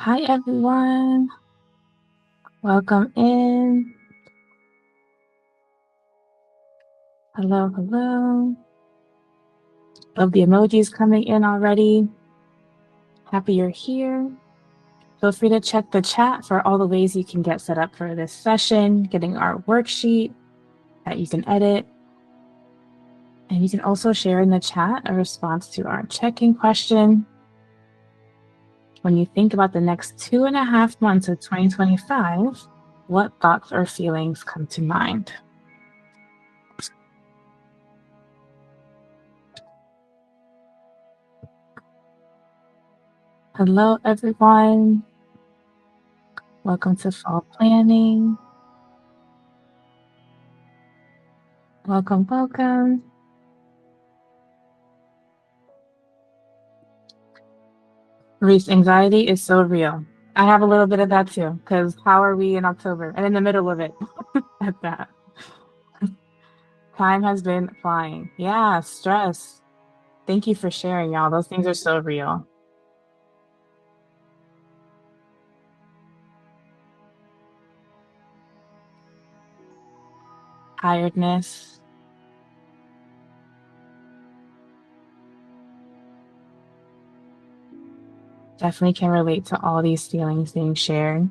Hi, everyone. Welcome in. Hello, hello. Love the emojis coming in already. Happy you're here. Feel free to check the chat for all the ways you can get set up for this session, getting our worksheet that you can edit. And you can also share in the chat a response to our check-in question. When you think about the next 2.5 months of 2025, what thoughts or feelings come to mind? Hello, everyone. Welcome to Fall Planning. Welcome, welcome. Reese, anxiety is so real. I have a little bit of that too, because how are we in October and in the middle of it at that? Time has been flying. Yeah, stress. Thank you for sharing, y'all. Those things are so real. Tiredness. Definitely can relate to all these feelings being shared.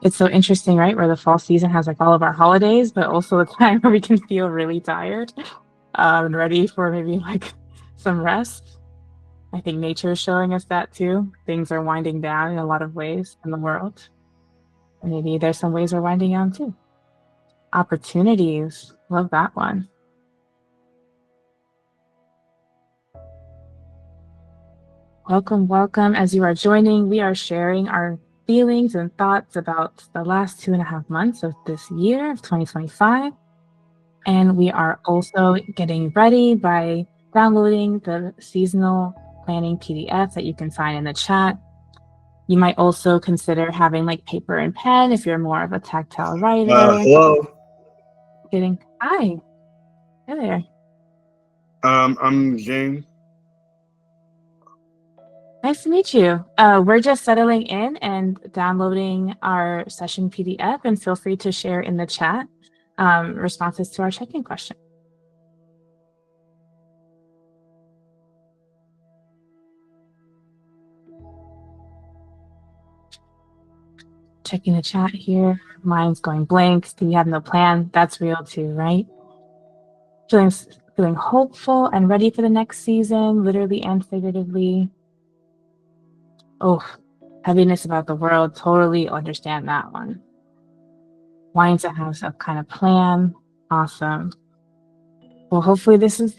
It's so interesting, right? Where the fall season has like all of our holidays, but also the time where we can feel really tired and ready for maybe like some rest. I think nature is showing us that too. Things are winding down in a lot of ways in the world. Maybe there's some ways we're winding down too. Opportunities. Love that one. Welcome, welcome. As you are joining, we are sharing our feelings and thoughts about the last 2.5 months of this year of 2025. And we are also getting ready by downloading the seasonal planning PDF that you can find in the chat. You might also consider having like paper and pen if you're more of a tactile writer. Hello. Hi there. I'm James. Nice to meet you. We're just settling in and downloading our session PDF, and feel free to share in the chat responses to our check-in question. Checking the chat here. Mine's going blank. Do you have no plan? That's real too, right? Feeling hopeful and ready for the next season, literally and figuratively. Oh, heaviness about the world. Totally understand that one. Wanting to have some kind of plan. Awesome. Well, hopefully this is,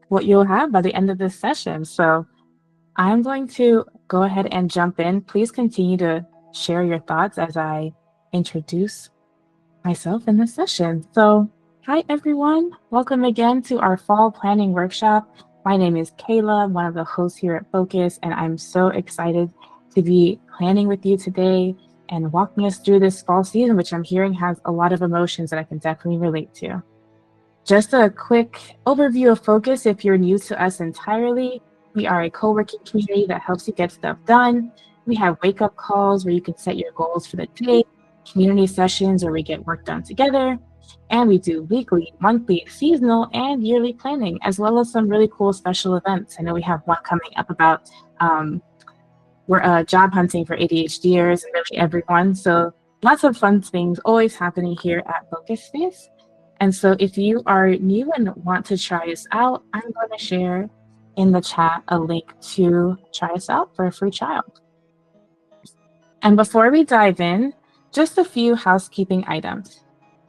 what you'll have by the end of this session. So I'm going to go ahead and jump in. Please continue to share your thoughts as I introduce myself in this session. So hi, everyone. Welcome again to our fall planning workshop. My name is Kaila, one of the hosts here at Focus, and I'm so excited to be planning with you today and walking us through this fall season, which I'm hearing has a lot of emotions that I can definitely relate to. Just a quick overview of Focus if you're new to us entirely. We are a co-working community that helps you get stuff done. We have wake-up calls where you can set your goals for the day, community sessions where we get work done together, and we do weekly, monthly, seasonal, and yearly planning, as well as some really cool special events. I know we have one coming up about we're job hunting for ADHDers and really everyone. So lots of fun things always happening here at Focus Space. And so if you are new and want to try us out, I'm going to share in the chat a link to try us out for a free trial. And before we dive in, just a few housekeeping items.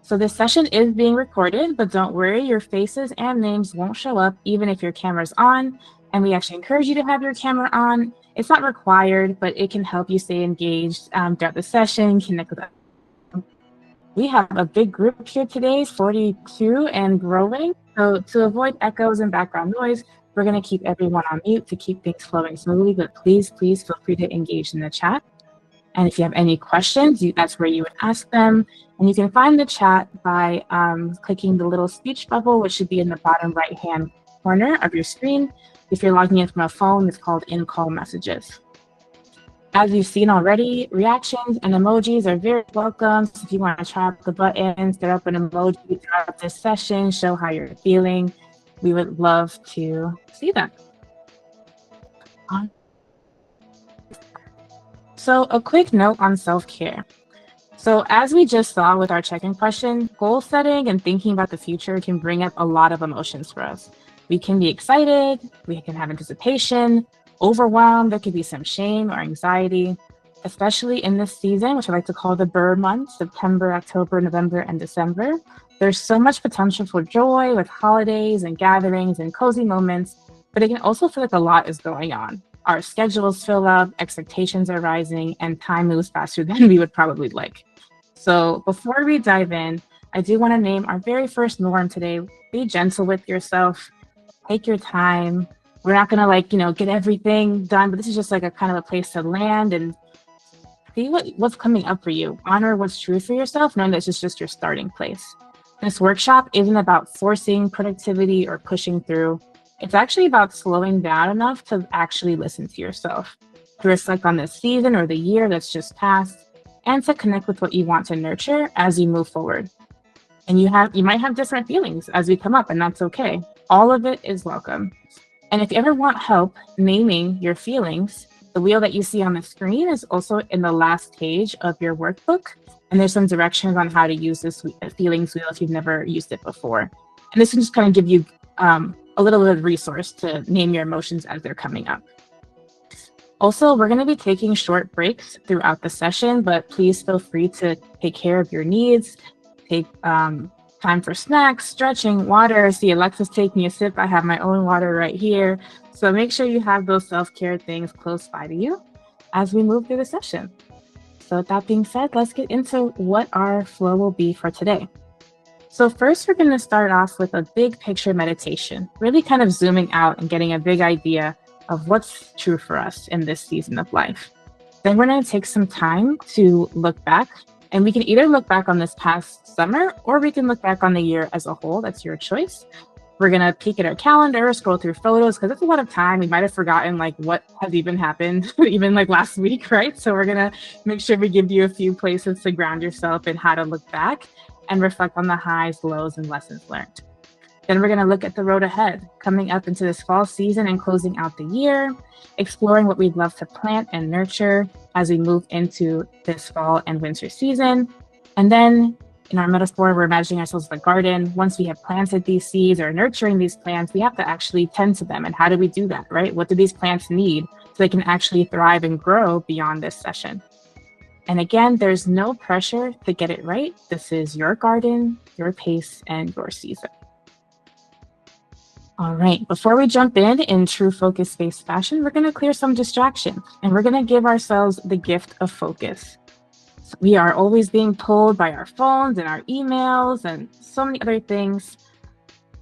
So this session is being recorded, but don't worry, your faces and names won't show up even if your camera's on. And we actually encourage you to have your camera on. It's not required, but it can help you stay engaged throughout the session, connect with us. We have a big group here today, 42 and growing. So to avoid echoes and background noise, we're going to keep everyone on mute to keep things flowing smoothly, but please feel free to engage in the chat. And if you have any questions, that's where you would ask them. And you can find the chat by clicking the little speech bubble, which should be in the bottom right-hand corner of your screen. If you're logging in from a phone, it's called in-call messages. As you've seen already, reactions and emojis are very welcome. So if you want to try out the buttons, set up an emoji throughout this session, show how you're feeling, we would love to see them. So a quick note on self-care. So as we just saw with our check-in question, goal setting and thinking about the future can bring up a lot of emotions for us. We can be excited, we can have anticipation, overwhelmed, there could be some shame or anxiety, especially in this season, which I like to call the bird months, September, October, November, and December. There's so much potential for joy with holidays and gatherings and cozy moments, but it can also feel like a lot is going on. Our schedules fill up, expectations are rising, and time moves faster than we would probably like. So before we dive in, I do want to name our very first norm today. Be gentle with yourself. Take your time. We're not going to get everything done, but this is just like a kind of a place to land and see what's coming up for you. Honor what's true for yourself, knowing that this is just your starting place. This workshop isn't about forcing productivity or pushing through. It's actually about slowing down enough to actually listen to yourself, to reflect on this season or the year that's just passed, and to connect with what you want to nurture as you move forward. And you might have different feelings as we come up, and that's okay. All of it is welcome. And if you ever want help naming your feelings, the wheel that you see on the screen is also in the last page of your workbook. And there's some directions on how to use this feelings wheel if you've never used it before. And this can just kind of give you a little bit of resource to name your emotions as they're coming up. Also, we're going to be taking short breaks throughout the session, but please feel free to take care of your needs. Take time for snacks, stretching, water. See, Alexa's taking a sip. I have my own water right here. So make sure you have those self-care things close by to you as we move through the session. So with that being said, let's get into what our flow will be for today. So first, we're going to start off with a big picture meditation, really kind of zooming out and getting a big idea of what's true for us in this season of life. Then we're going to take some time to look back, and we can either look back on this past summer or we can look back on the year as a whole. That's your choice. We're going to peek at our calendar, scroll through photos, because it's a lot of time. We might have forgotten what has even happened, even last week, right? So we're going to make sure we give you a few places to ground yourself in how to look back and reflect on the highs, lows, and lessons learned. Then we're going to look at the road ahead, coming up into this fall season and closing out the year, exploring what we'd love to plant and nurture as we move into this fall and winter season. And then in our metaphor, we're imagining ourselves as a garden. Once we have planted these seeds or nurturing these plants, we have to actually tend to them. And how do we do that, right? What do these plants need so they can actually thrive and grow beyond this session? And again, there's no pressure to get it right. This is your garden, your pace, and your season. All right, before we jump in true focus-based fashion, we're going to clear some distractions and we're going to give ourselves the gift of focus. So we are always being pulled by our phones and our emails and so many other things.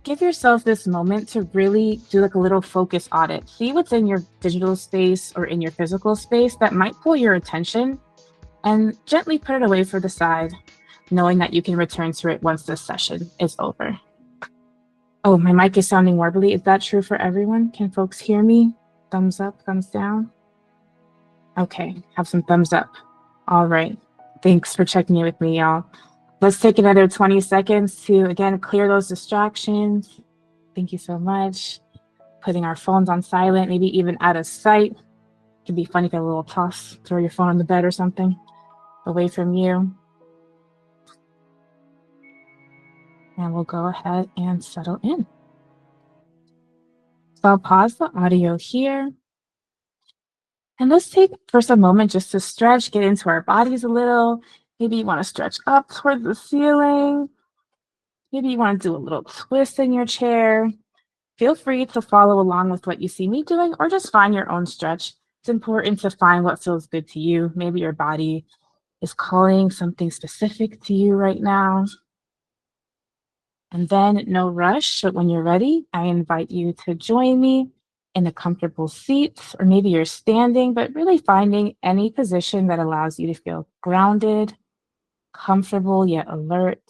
Give yourself this moment to really do a little focus audit. See what's in your digital space or in your physical space that might pull your attention and gently put it away for the side, knowing that you can return to it once this session is over. Oh, my mic is sounding warbly. Is that true for everyone? Can folks hear me? Thumbs up, thumbs down? Okay, have some thumbs up. All right. Thanks for checking in with me, y'all. Let's take another 20 seconds to, again, clear those distractions. Thank you so much. Putting our phones on silent, maybe even out of sight. It could be funny if you have a little toss, throw your phone on the bed or something away from you. And we'll go ahead and settle in. So I'll pause the audio here. And let's take first a moment just to stretch, get into our bodies a little. Maybe you want to stretch up towards the ceiling. Maybe you want to do a little twist in your chair. Feel free to follow along with what you see me doing or just find your own stretch. It's important to find what feels good to you. Maybe your body is calling something specific to you right now. And then no rush, but when you're ready, I invite you to join me in a comfortable seat, or maybe you're standing, but really finding any position that allows you to feel grounded, comfortable, yet alert.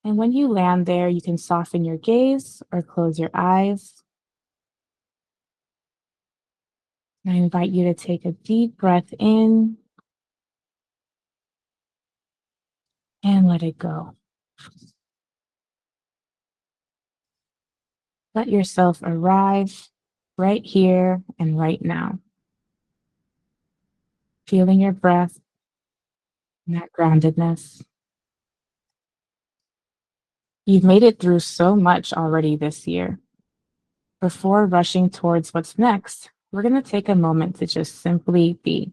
And when you land there, you can soften your gaze or close your eyes. And I invite you to take a deep breath in and let it go. Let yourself arrive right here and right now, feeling your breath and that groundedness. You've made it through so much already this year. Before rushing towards what's next, we're going to take a moment to just simply be.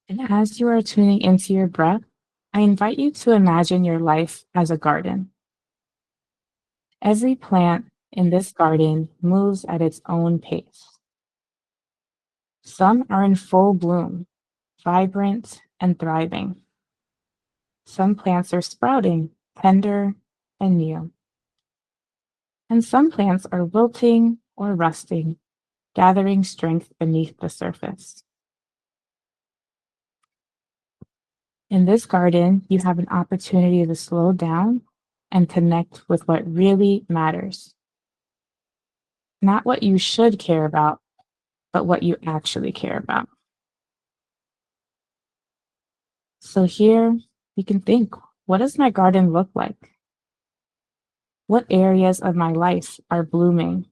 And as you are tuning into your breath, I invite you to imagine your life as a garden. Every plant in this garden moves at its own pace. Some are in full bloom, vibrant and thriving. Some plants are sprouting, tender and new. And some plants are wilting or rusting, gathering strength beneath the surface. In this garden, you have an opportunity to slow down and connect with what really matters. Not what you should care about, but what you actually care about. So here you can think, what does my garden look like? What areas of my life are blooming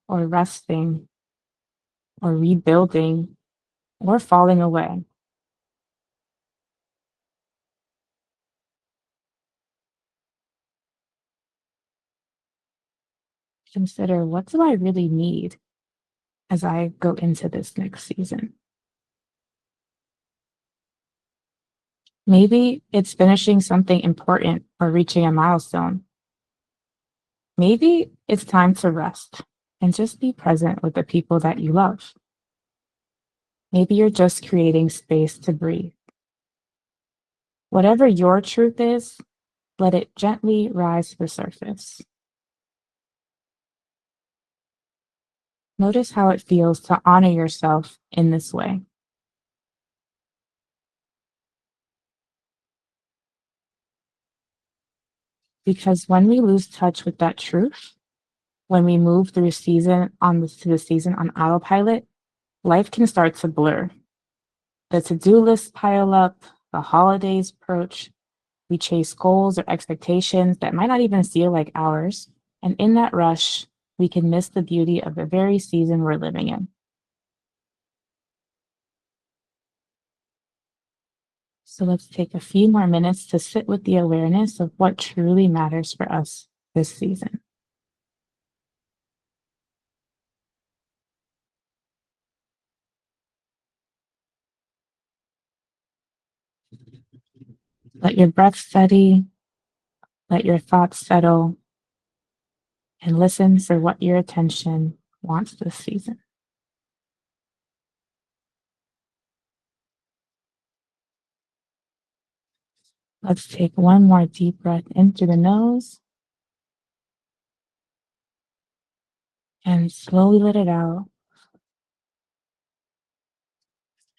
or resting or rebuilding or falling away? Consider, what do I really need as I go into this next season? Maybe it's finishing something important or reaching a milestone. Maybe it's time to rest and just be present with the people that you love. Maybe you're just creating space to breathe. Whatever your truth is, let it gently rise to the surface. Notice how it feels to honor yourself in this way. Because when we lose touch with that truth, when we move through to the season on autopilot, life can start to blur. The to-do lists pile up, the holidays approach, we chase goals or expectations that might not even feel like ours, and in that rush, we can miss the beauty of the very season we're living in. So let's take a few more minutes to sit with the awareness of what truly matters for us this season. Let your breath steady, let your thoughts settle, and listen for what your attention wants this season. Let's take one more deep breath in through the nose and slowly let it out.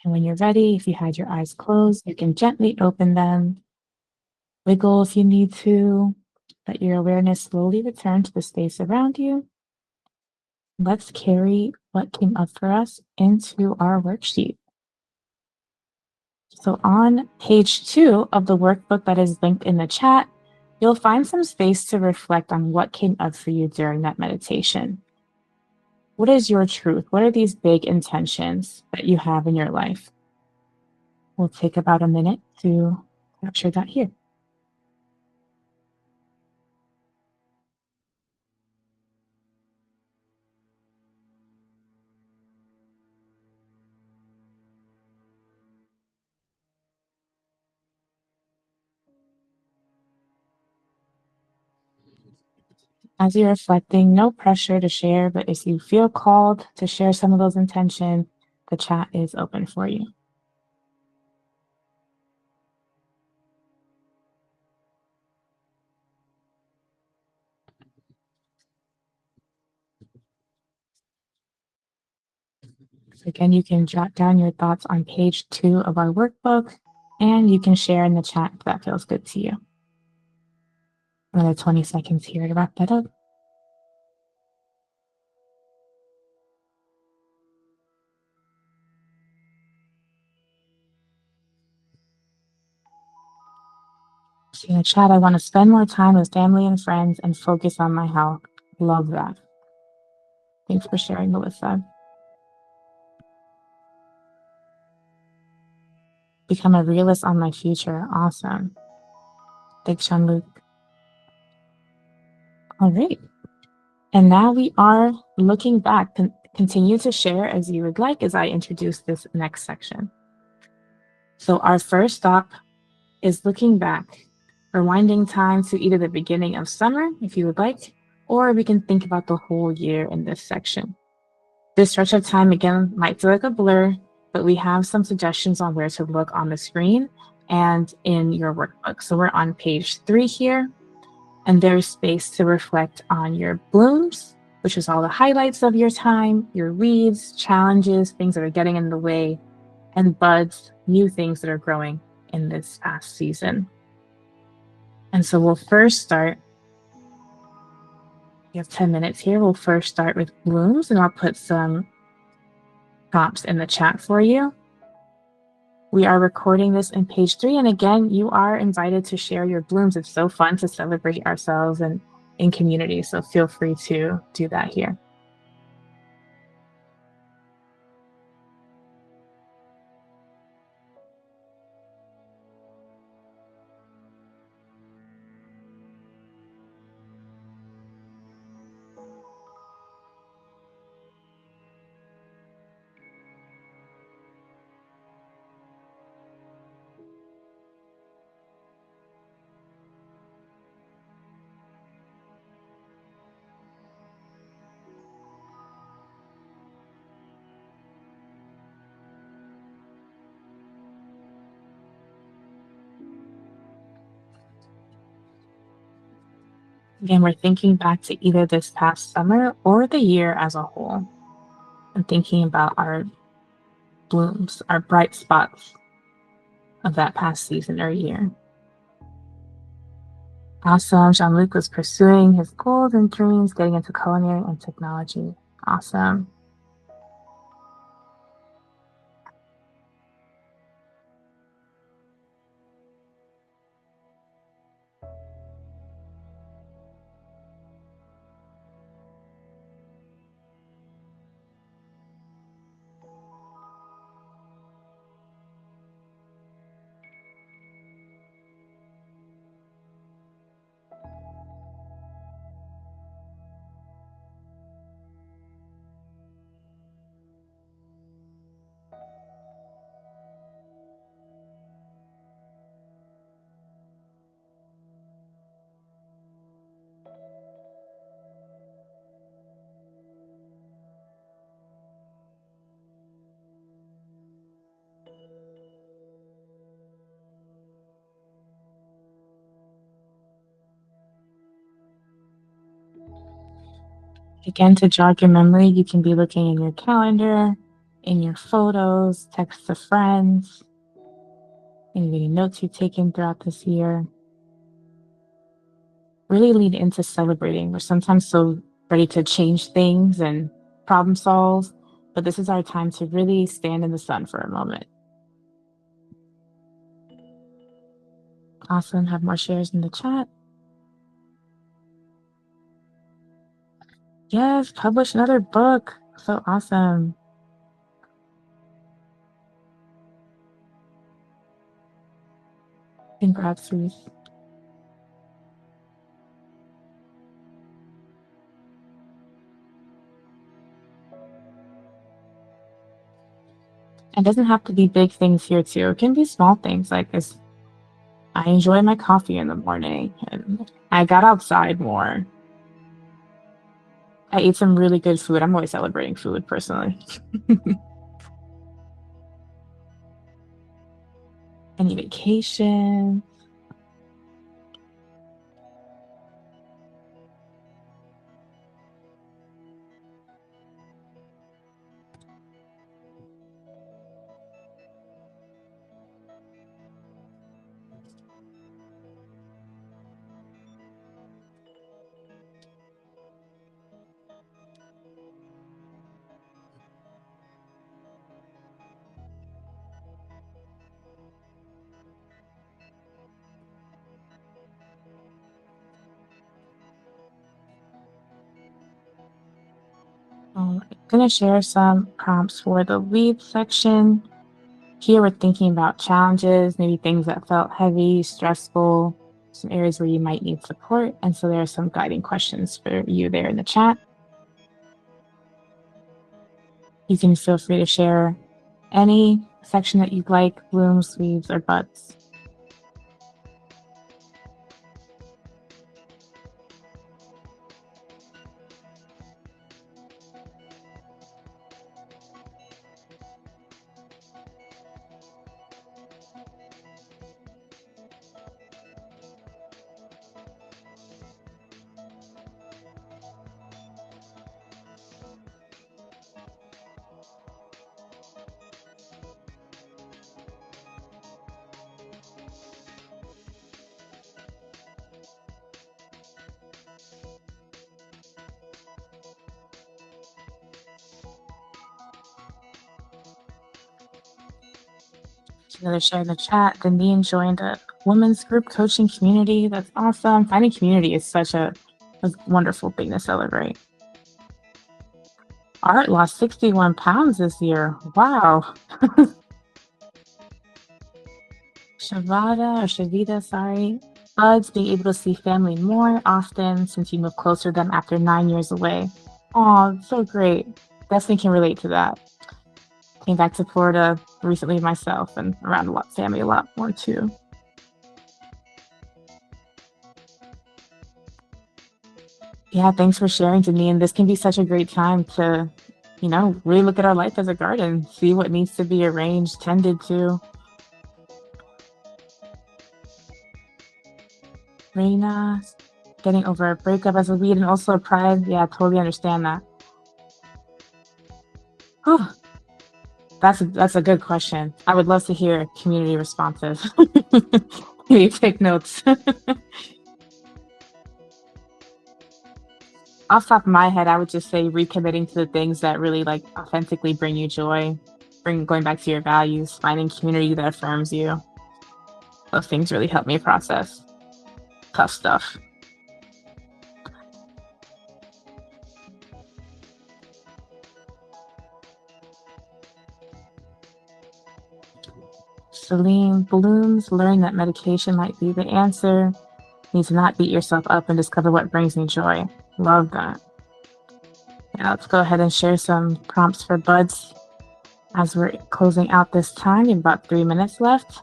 And when you're ready, if you had your eyes closed, you can gently open them, wiggle if you need to. Let your awareness slowly return to the space around you. Let's carry what came up for us into our worksheet. So on page 2 of the workbook that is linked in the chat, you'll find some space to reflect on what came up for you during that meditation. What is your truth? What are these big intentions that you have in your life? We'll take about a minute to capture that here. As you're reflecting, no pressure to share, but if you feel called to share some of those intentions, the chat is open for you. So again, you can jot down your thoughts on page 2 of our workbook, and you can share in the chat if that feels good to you. Another 20 seconds here to wrap that up. So in the chat, I want to spend more time with family and friends and focus on my health. Love that. Thanks for sharing, Melissa. Become a realist on my future. Awesome. Thanks, Jean-Luc. All right. And now we are looking back. Continue to share as you would like as I introduce this next section. So our first stop is looking back, rewinding time to either the beginning of summer, if you would like, or we can think about the whole year in this section. This stretch of time, again, might feel like a blur, but we have some suggestions on where to look on the screen and in your workbook. So we're on page 3 here, and there's space to reflect on your blooms, which is all the highlights of your time, your weeds, challenges, things that are getting in the way, and buds, new things that are growing in this past season. And so we'll first start, we have 10 minutes here. We'll first start with blooms, and I'll put some prompts in the chat for you. We are recording this in page 3. And again, you are invited to share your blooms. It's so fun to celebrate ourselves and in community. So feel free to do that here. Again, we're thinking back to either this past summer or the year as a whole, and thinking about our blooms, our bright spots of that past season or year. Awesome. Jean-Luc was pursuing his goals and dreams, getting into culinary and technology. Awesome. Again, to jog your memory, you can be looking in your calendar, in your photos, texts to friends, any notes you've taken throughout this year. Really lead into celebrating. We're sometimes so ready to change things and problem solve, but this is our time to really stand in the sun for a moment. Awesome. Have more shares in the chat. Yes, publish another book. So awesome. Congrats, Reese. It doesn't have to be big things here too. It can be small things like this. I enjoy my coffee in the morning and I got outside more. I ate some really good food. I'm always celebrating food personally. Any vacation? Gonna share some prompts for the lead section. Here we're thinking about challenges, maybe things that felt heavy, stressful, some areas where you might need support. And so there are some guiding questions for you there in the chat. You can feel free to share any section that you'd like, blooms, weaves, or buds. Another share in the chat. Deneen joined a women's group coaching community. That's awesome. Finding community is such a wonderful thing to celebrate. Art lost 61 pounds this year. Wow. Shavita, sorry. Buds, being able to see family more often since you moved closer to them after 9 years away. Oh, so great. Definitely can relate to that. Came back to Florida recently myself and around family a lot more too. Yeah, thanks for sharing, Janine. This can be such a great time to, really look at our life as a garden, see what needs to be arranged, tended to. Reina, getting over a breakup as a lead and also a pride. Yeah, totally understand that. Oh, that's a good question. I would love to hear community responses. Maybe take notes. Off the top of my head, I would just say recommitting to the things that really authentically bring you joy, going back to your values, finding community that affirms you. Those things really help me process tough stuff. Celine Blooms, learn that medication might be the answer. You need to not beat yourself up and discover what brings me joy. Love that. Now let's go ahead and share some prompts for buds as we're closing out this time. You have about 3 minutes left.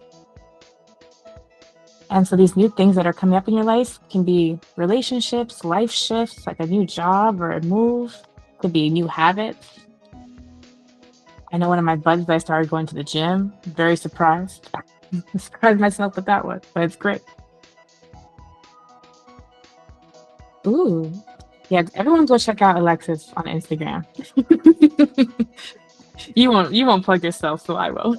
And so these new things that are coming up in your life can be relationships, life shifts, like a new job or a move. Could be new habits. I know one of my buds, I started going to the gym. Very surprised. I surprised myself with that one, but it's great. Ooh. Yeah, everyone go check out Alexis on Instagram. You won't plug yourself, so I will.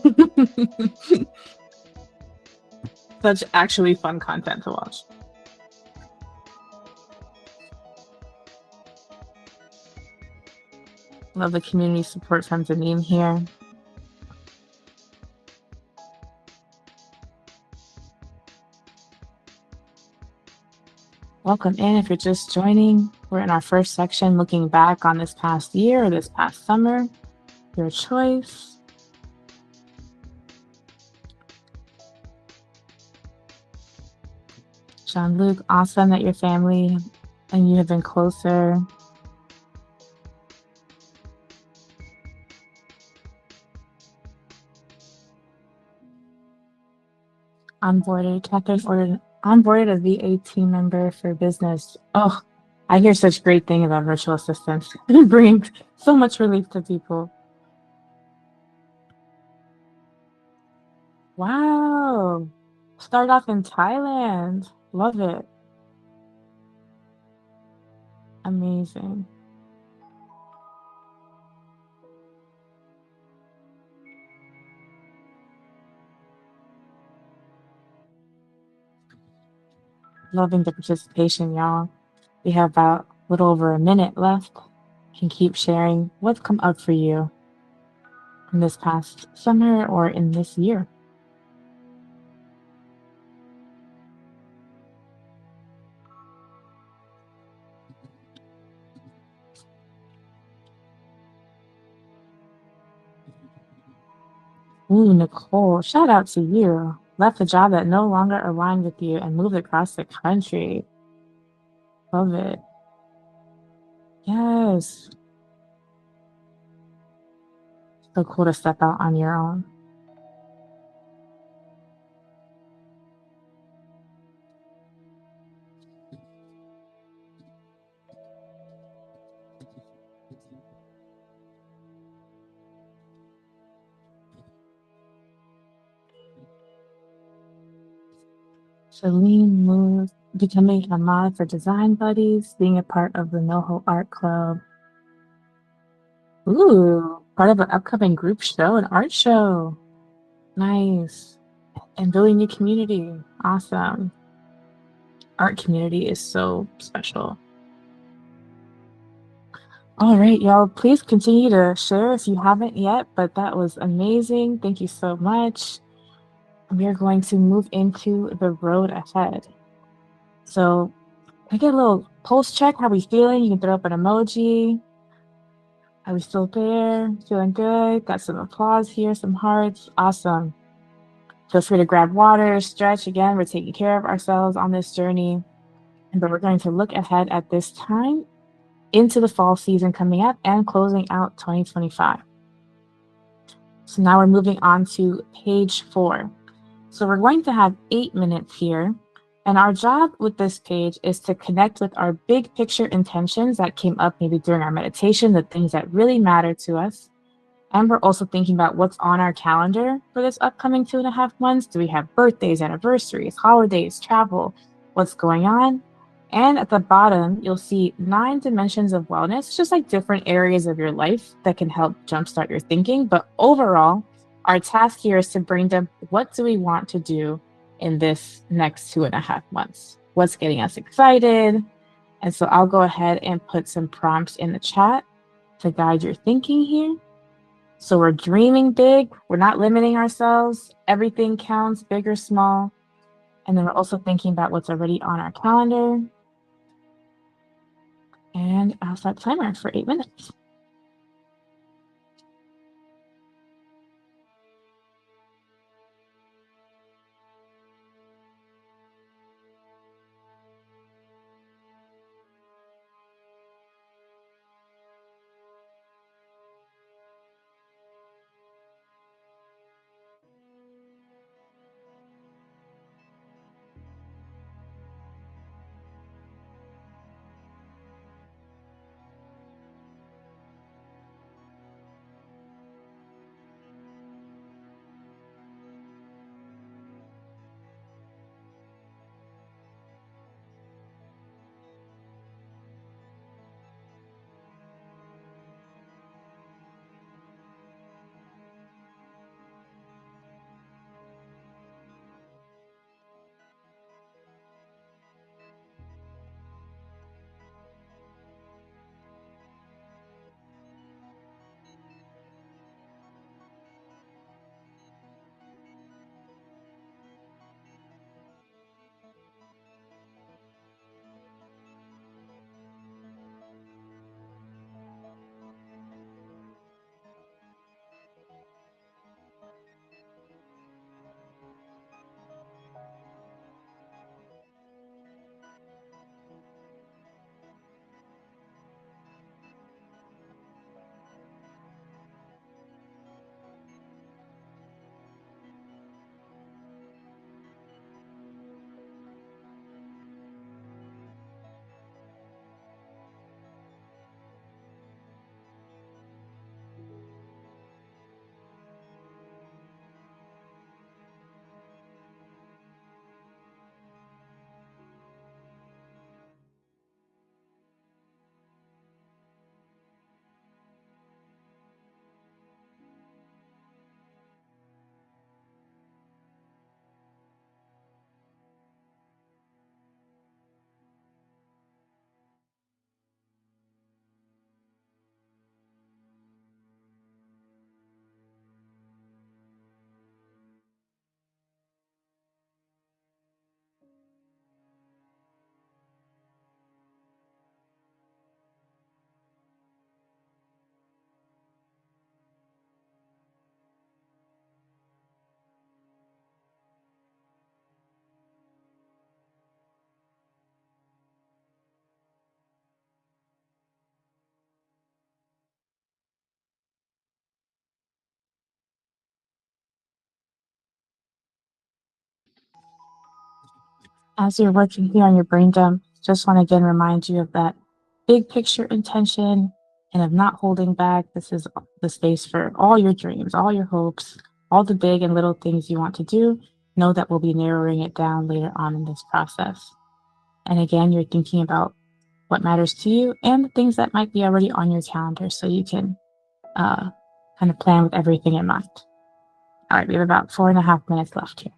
Such actually fun content to watch. Love the community support from Janine here. Welcome in if you're just joining. We're in our first section looking back on this past year or this past summer. Your choice. Jean-Luc, awesome that your family and you have been closer. Onboarded. Catherine onboarded a VA team member for business. Oh, I hear such great thing about virtual assistants. It brings so much relief to people. Wow. Start off in Thailand. Love it. Amazing. Loving the participation, y'all. We have about a little over a minute left. You can keep sharing what's come up for you in this past summer or in this year. Ooh, Nicole, shout out to you. Left a job that no longer aligned with you and moved across the country. Love it. Yes. So cool to step out on your own. Celine moved, becoming a mod for Design Buddies, being a part of the NoHo Art Club. Ooh, part of an upcoming group show, an art show. Nice. And building a community. Awesome. Art community is so special. All right, y'all, please continue to share if you haven't yet, but that was amazing. Thank you so much. We are going to move into the road ahead. So I get a little pulse check. How we feeling? You can throw up an emoji. Are we still there? Feeling good? Got some applause here, some hearts. Awesome. Feel free to grab water, stretch. Again, we're taking care of ourselves on this journey. But we're going to look ahead at this time into the fall season coming up and closing out 2025. So now we're moving on to page 4. So we're going to have 8 minutes here. And our job with this page is to connect with our big picture intentions that came up maybe during our meditation, the things that really matter to us. And we're also thinking about what's on our calendar for this upcoming 2.5 months. Do we have birthdays, anniversaries, holidays, travel? What's going on? And at the bottom, you'll see 9 dimensions of wellness, just like different areas of your life that can help jumpstart your thinking. But overall, our task here is to bring them what do we want to do in this next 2.5 months? What's getting us excited? And so I'll go ahead and put some prompts in the chat to guide your thinking here. So we're dreaming big. We're not limiting ourselves. Everything counts, big or small. And then we're also thinking about what's already on our calendar. And I'll start the timer for 8 minutes. As you're working here on your brain dump, just want to again remind you of that big picture intention and of not holding back. This is the space for all your dreams, all your hopes, all the big and little things you want to do. Know that we'll be narrowing it down later on in this process. And again, you're thinking about what matters to you and the things that might be already on your calendar so you can uh, kind of plan with everything in mind. All right, we have about 4.5 minutes left here.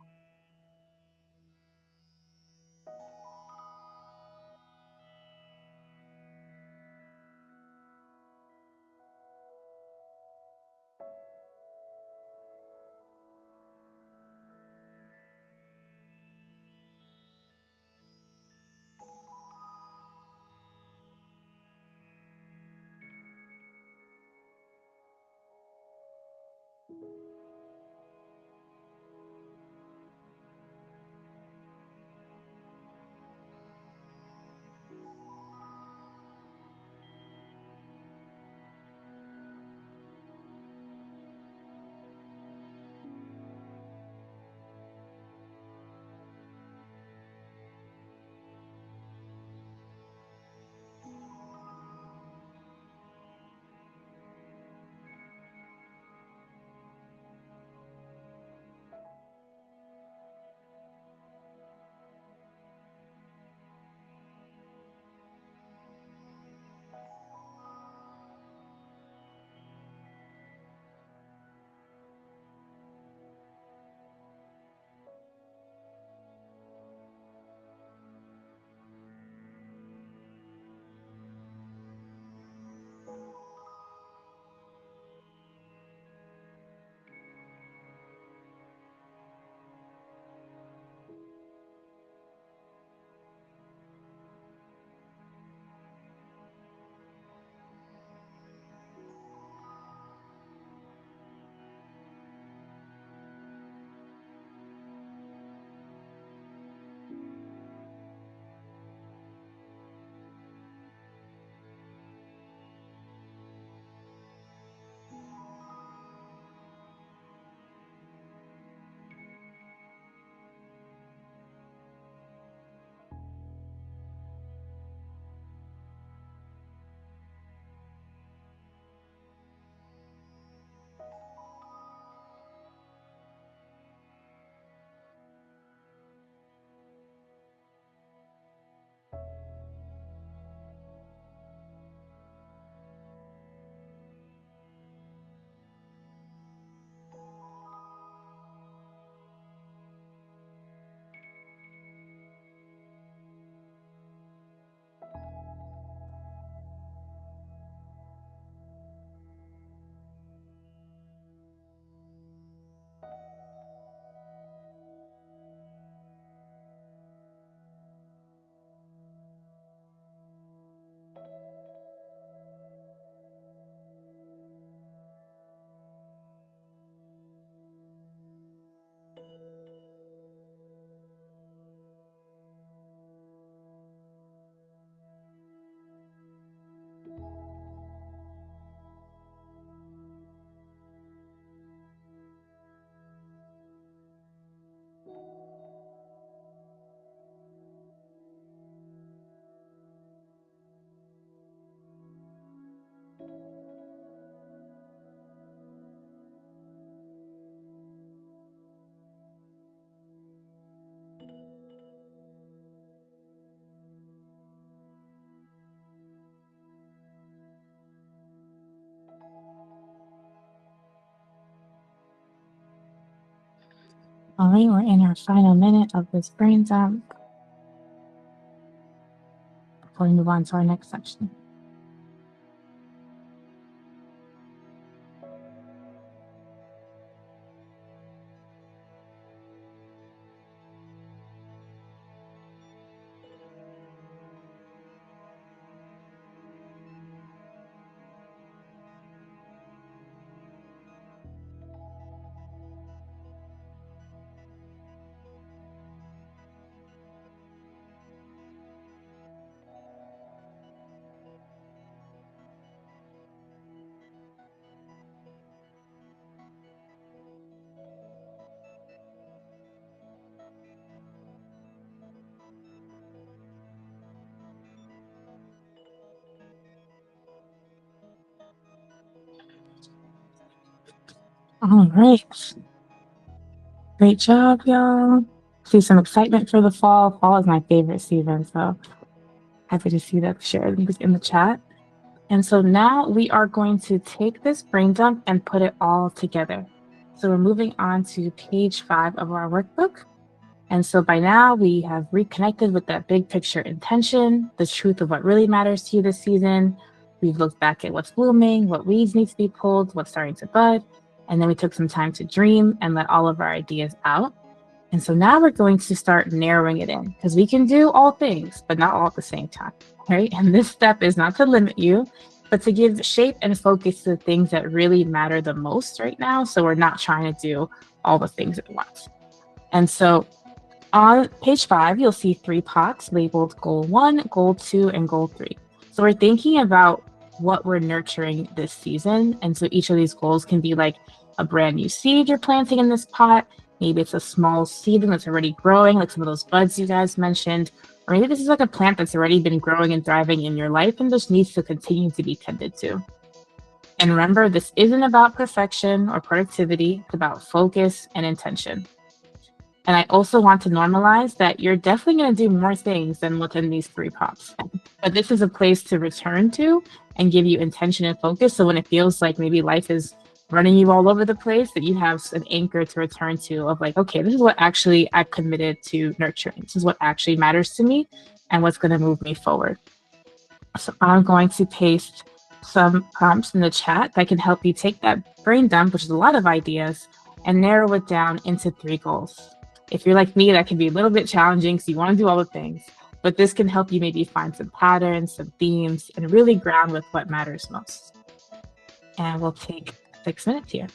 All right, we're in our final minute of this brain dump before we move on to our next section. All right. Great job, y'all. See some excitement for the fall. Fall is my favorite season, so happy to see that shared in the chat. And so now we are going to take this brain dump and put it all together. So we're moving on to page 5 of our workbook. And so by now we have reconnected with that big picture intention, the truth of what really matters to you this season. We've looked back at what's blooming, what weeds need to be pulled, what's starting to bud. And then we took some time to dream and let all of our ideas out. And so now we're going to start narrowing it in because we can do all things, but not all at the same time, right? And this step is not to limit you, but to give shape and focus to the things that really matter the most right now. So we're not trying to do all the things at once. And so on page 5, you'll see 3 pots labeled goal 1, goal 2, and goal 3. So we're thinking about what we're nurturing this season. And so each of these goals can be like a brand new seed you're planting in this pot. Maybe it's a small seedling that's already growing, like some of those buds you guys mentioned. Or maybe this is like a plant that's already been growing and thriving in your life and just needs to continue to be tended to. And remember, this isn't about perfection or productivity, it's about focus and intention. And I also want to normalize that you're definitely going to do more things than what's in these 3 pots. But this is a place to return to and give you intention and focus. So when it feels like maybe life is running you all over the place, that you have an anchor to return to of like, okay, this is what actually I've committed to nurturing. This is what actually matters to me and what's going to move me forward. So I'm going to paste some prompts in the chat that can help you take that brain dump, which is a lot of ideas, and narrow it down into 3 goals. If you're like me, that can be a little bit challenging because you want to do all the things, but this can help you maybe find some patterns, some themes, and really ground with what matters most. And we'll take 6 minutes here.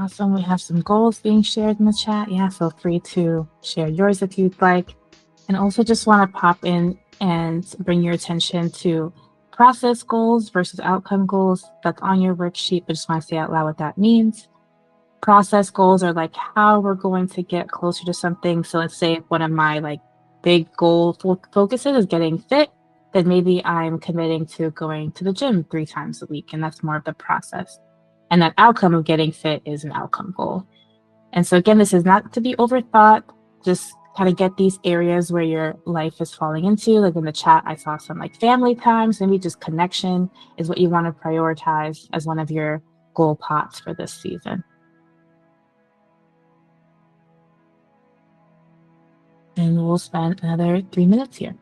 Awesome. We have some goals being shared in the chat. Yeah, feel free to share yours if you'd like. And also just want to pop in and bring your attention to process goals versus outcome goals. That's on your worksheet, but just want to say out loud what that means. Process goals are like how we're going to get closer to something. So let's say one of my like big goal focuses is getting fit, then maybe I'm committing to going to the gym 3 times a week, and that's more of the process. And that outcome of getting fit is an outcome goal. And so again, this is not to be overthought, just kind of get these areas where your life is falling into. Like in the chat, I saw some like family times, maybe just connection is what you want to prioritize as one of your goal pots for this season. And we'll spend another 3 minutes here.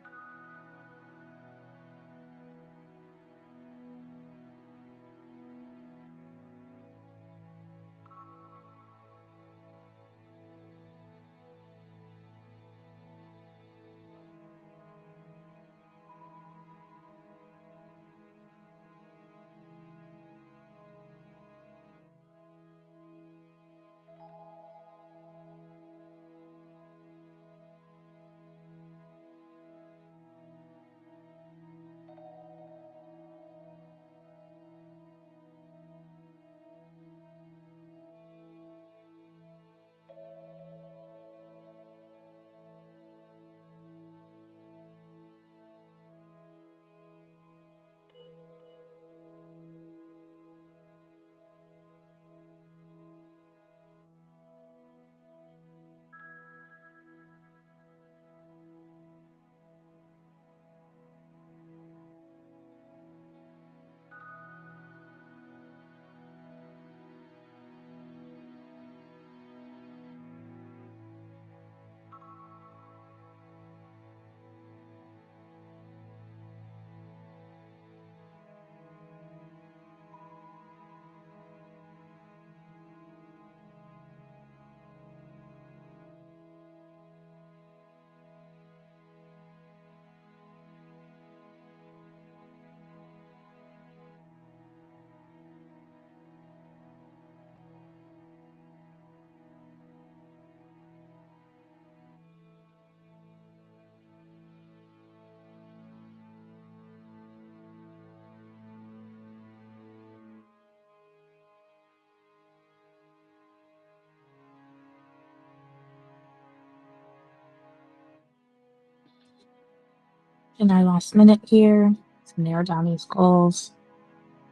In our last minute here to narrow down these goals.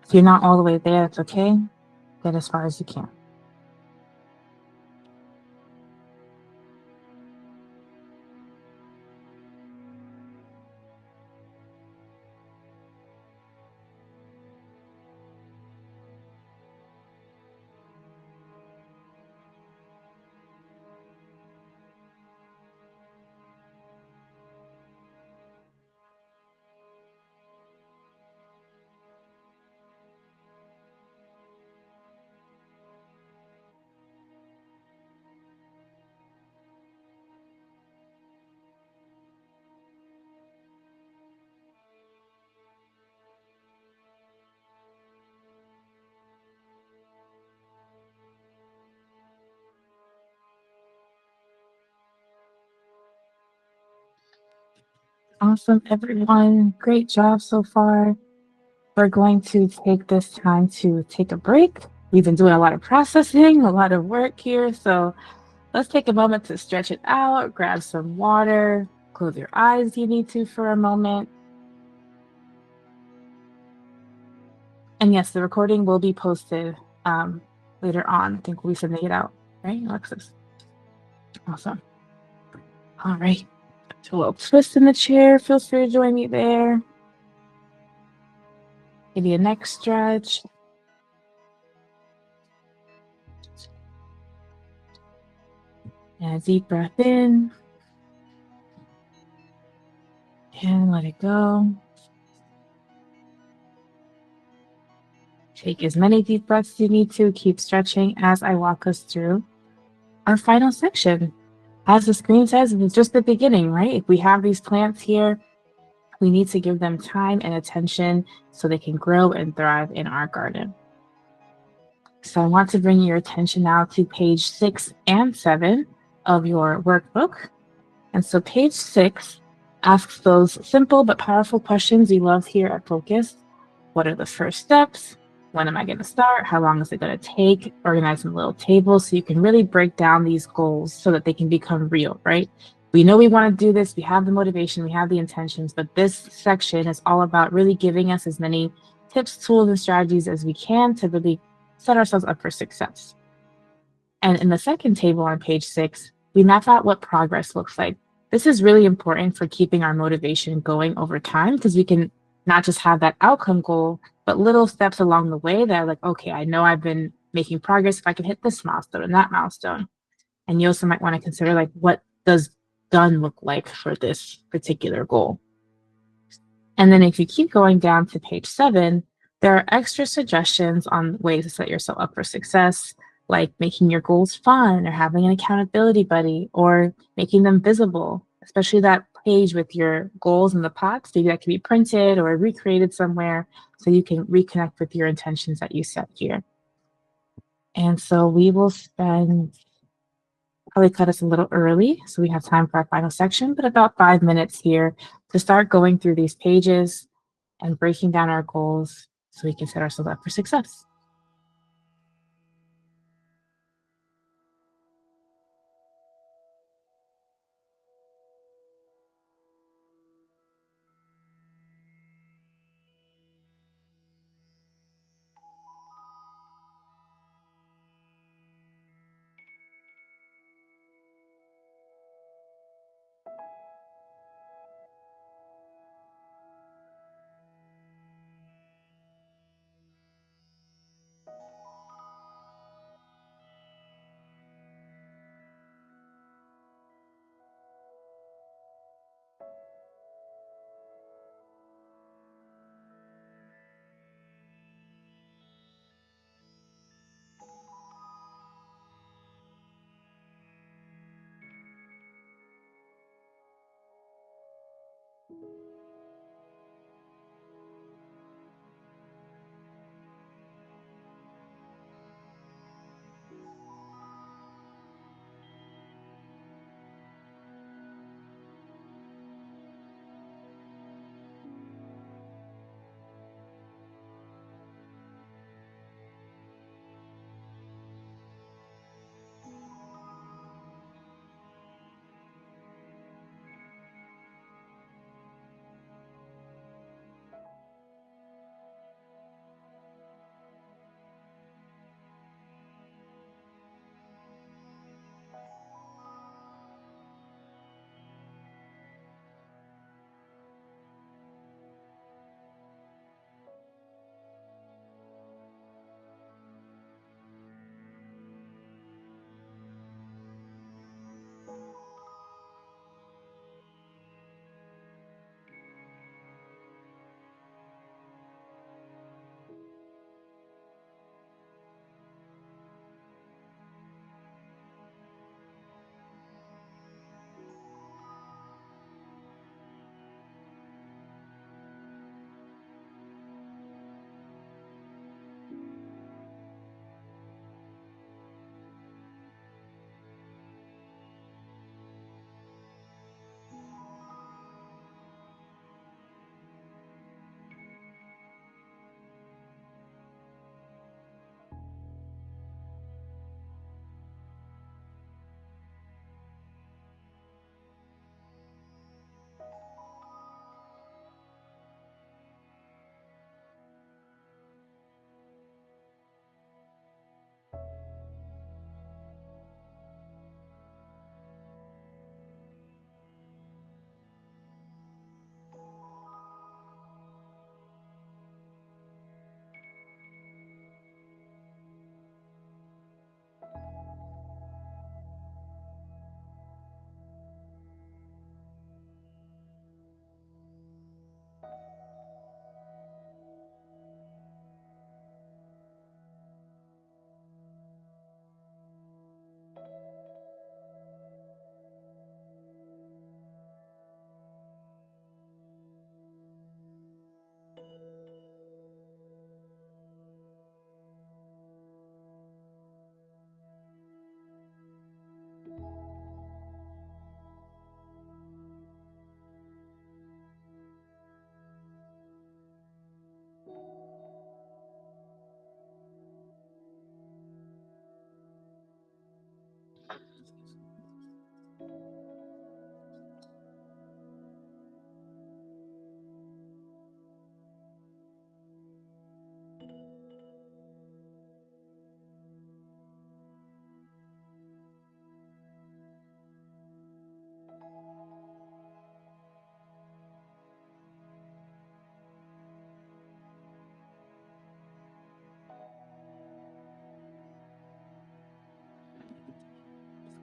If you're not all the way there, that's okay. Get as far as you can. Awesome, everyone. Great job so far. We're going to take this time to take a break. We've been doing a lot of processing, a lot of work here. So let's take a moment to stretch it out, grab some water, close your eyes if you need to for a moment. And yes, the recording will be posted later on. I think we'll be sending it out, right, Alexis? Awesome. All right. Do a little twist in the chair. Feel free to join me there. Maybe a neck stretch. And a deep breath in. And let it go. Take as many deep breaths as you need to. Keep stretching as I walk us through our final section. As the screen says, it's just the beginning, right? If we have these plants here, we need to give them time and attention so they can grow and thrive in our garden. So I want to bring your attention now to page 6 and 7 of your workbook. And so page 6 asks those simple but powerful questions we love here at Focus. What are the first steps? When am I going to start? How long is it going to take? Organize some little tables so you can really break down these goals so that they can become real, right? We know we want to do this. We have the motivation, we have the intentions, but this section is all about really giving us as many tips, tools, and strategies as we can to really set ourselves up for success. And in the second table on page 6, we map out what progress looks like. This is really important for keeping our motivation going over time because we can not just have that outcome goal, but little steps along the way that are like, okay, I know I've been making progress if I can hit this milestone and that milestone. And you also might want to consider like, what does done look like for this particular goal? And then if you keep going down to page 7, there are extra suggestions on ways to set yourself up for success, like making your goals fun or having an accountability buddy or making them visible, especially that page with your goals in the pots. Maybe that can be printed or recreated somewhere so you can reconnect with your intentions that you set here. And so we will spend, probably cut us a little early so we have time for our final section, but about 5 minutes here to start going through these pages and breaking down our goals so we can set ourselves up for success.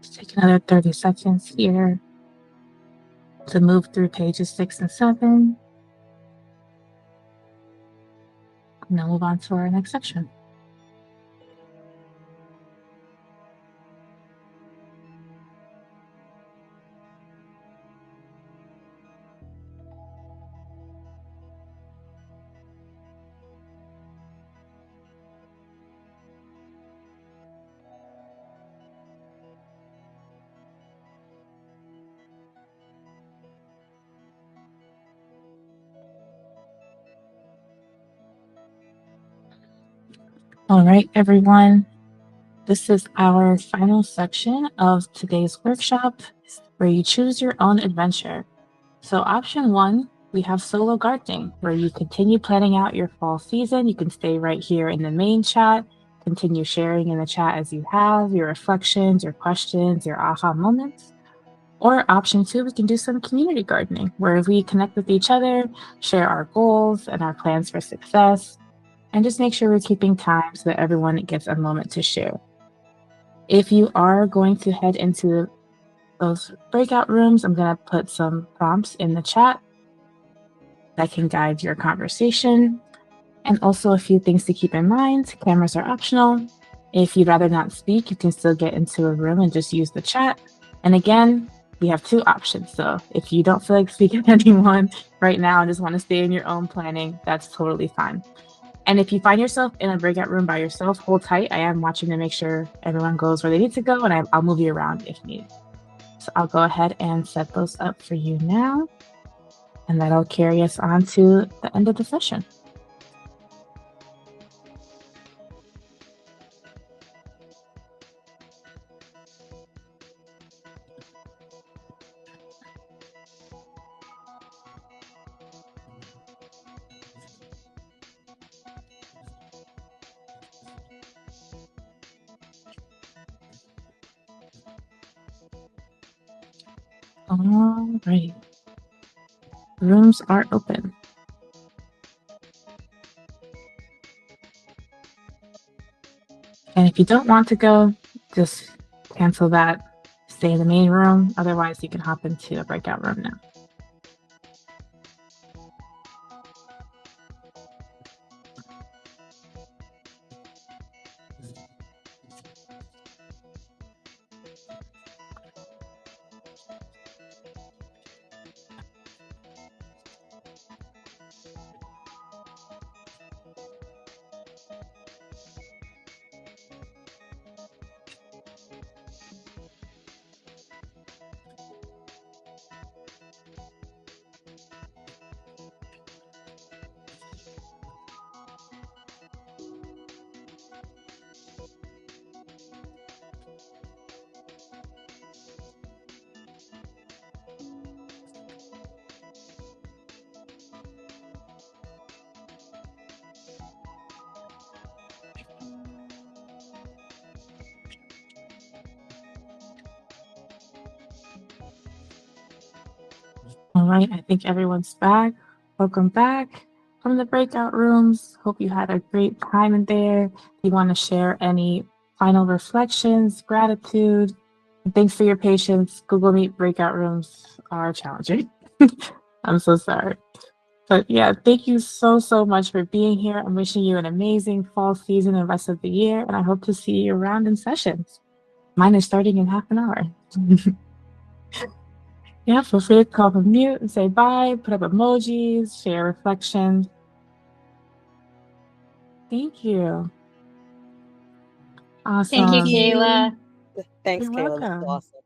Let's take another 30 seconds here. to move through pages 6 and 7. Now move on to our next section. All right, everyone. This is our final section of today's workshop where you choose your own adventure. So option 1, we have solo gardening, where you continue planning out your fall season. You can stay right here in the main chat, continue sharing in the chat as you have your reflections, your questions, your aha moments. Or option 2, we can do some community gardening, where we connect with each other, share our goals and our plans for success, and just make sure we're keeping time so that everyone gets a moment to share. If you are going to head into those breakout rooms, I'm going to put some prompts in the chat that can guide your conversation. And also a few things to keep in mind. Cameras are optional. If you'd rather not speak, you can still get into a room and just use the chat. And again, we have 2 options. So if you don't feel like speaking to anyone right now and just want to stay in your own planning, that's totally fine. And if you find yourself in a breakout room by yourself, hold tight. I am watching to make sure everyone goes where they need to go, and I'll move you around if needed. So I'll go ahead and set those up for you now, and that'll carry us on to the end of the session. All right. Rooms are open. And if you don't want to go, just cancel that. Stay in the main room. Otherwise, you can hop into a breakout room now. All right, I think everyone's back. Welcome back from the breakout rooms. Hope you had a great time in there. If you want to share any final reflections, gratitude, and thanks for your patience. Google Meet breakout rooms are challenging. I'm so sorry. But yeah, thank you so much for being here. I'm wishing you an amazing fall season and rest of the year, and I hope to see you around in sessions. Mine is starting in half an hour. Yeah, feel free to come off of mute and say bye, put up emojis, share reflections. Thank you. Awesome. Thank you, Kaila. Thanks, You're Kaila. That's welcome. awesome.